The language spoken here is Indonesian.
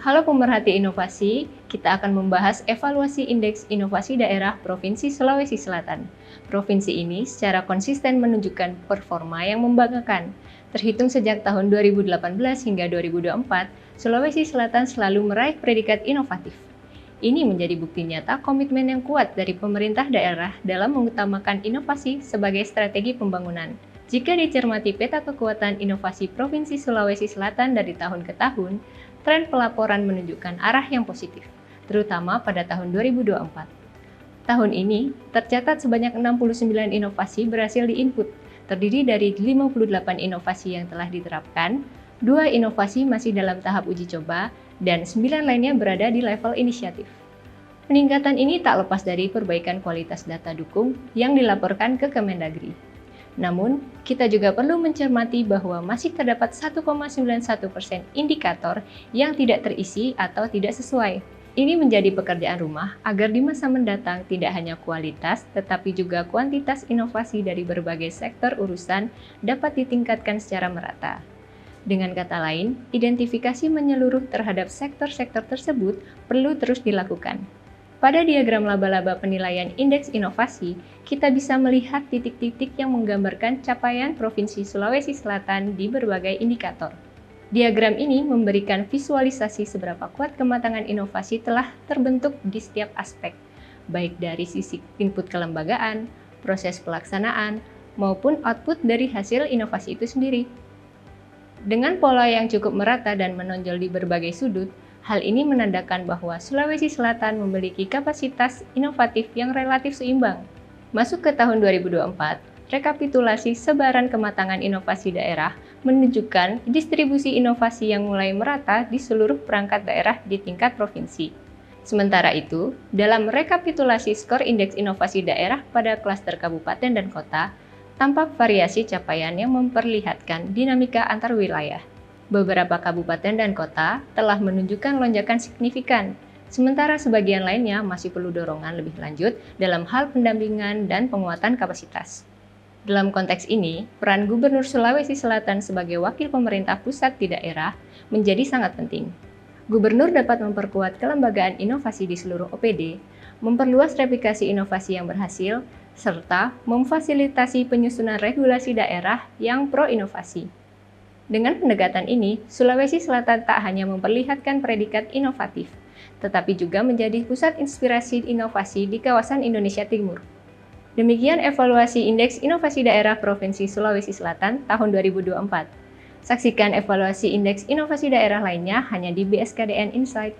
Halo pemerhati inovasi, kita akan membahas evaluasi Indeks Inovasi Daerah Provinsi Sulawesi Selatan. Provinsi ini secara konsisten menunjukkan performa yang membanggakan. Terhitung sejak tahun 2018 hingga 2024, Sulawesi Selatan selalu meraih predikat inovatif. Ini menjadi bukti nyata komitmen yang kuat dari pemerintah daerah dalam mengutamakan inovasi sebagai strategi pembangunan. Jika dicermati peta kekuatan inovasi Provinsi Sulawesi Selatan dari tahun ke tahun, tren pelaporan menunjukkan arah yang positif, terutama pada tahun 2024. Tahun ini, tercatat sebanyak 69 inovasi berhasil diinput, terdiri dari 58 inovasi yang telah diterapkan, 2 inovasi masih dalam tahap uji coba, dan 9 lainnya berada di level inisiatif. Peningkatan ini tak lepas dari perbaikan kualitas data dukung yang dilaporkan ke Kemendagri. Namun, kita juga perlu mencermati bahwa masih terdapat 1,91% indikator yang tidak terisi atau tidak sesuai. Ini menjadi pekerjaan rumah agar di masa mendatang tidak hanya kualitas, tetapi juga kuantitas inovasi dari berbagai sektor urusan dapat ditingkatkan secara merata. Dengan kata lain, identifikasi menyeluruh terhadap sektor-sektor tersebut perlu terus dilakukan. Pada diagram laba-laba penilaian indeks inovasi, kita bisa melihat titik-titik yang menggambarkan capaian Provinsi Sulawesi Selatan di berbagai indikator. Diagram ini memberikan visualisasi seberapa kuat kematangan inovasi telah terbentuk di setiap aspek, baik dari sisi input kelembagaan, proses pelaksanaan, maupun output dari hasil inovasi itu sendiri. Dengan pola yang cukup merata dan menonjol di berbagai sudut, hal ini menandakan bahwa Sulawesi Selatan memiliki kapasitas inovatif yang relatif seimbang. Masuk ke tahun 2024, rekapitulasi sebaran kematangan inovasi daerah menunjukkan distribusi inovasi yang mulai merata di seluruh perangkat daerah di tingkat provinsi. Sementara itu, dalam rekapitulasi skor indeks inovasi daerah pada klaster kabupaten dan kota, tampak variasi capaian yang memperlihatkan dinamika antar wilayah. Beberapa kabupaten dan kota telah menunjukkan lonjakan signifikan, sementara sebagian lainnya masih perlu dorongan lebih lanjut dalam hal pendampingan dan penguatan kapasitas. Dalam konteks ini, peran Gubernur Sulawesi Selatan sebagai wakil pemerintah pusat di daerah menjadi sangat penting. Gubernur dapat memperkuat kelembagaan inovasi di seluruh OPD, memperluas replikasi inovasi yang berhasil, serta memfasilitasi penyusunan regulasi daerah yang pro-inovasi. Dengan pendekatan ini, Sulawesi Selatan tak hanya memperlihatkan predikat inovatif, tetapi juga menjadi pusat inspirasi inovasi di kawasan Indonesia Timur. Demikian evaluasi Indeks Inovasi Daerah Provinsi Sulawesi Selatan tahun 2024. Saksikan evaluasi Indeks Inovasi Daerah lainnya hanya di BSKDN Insight.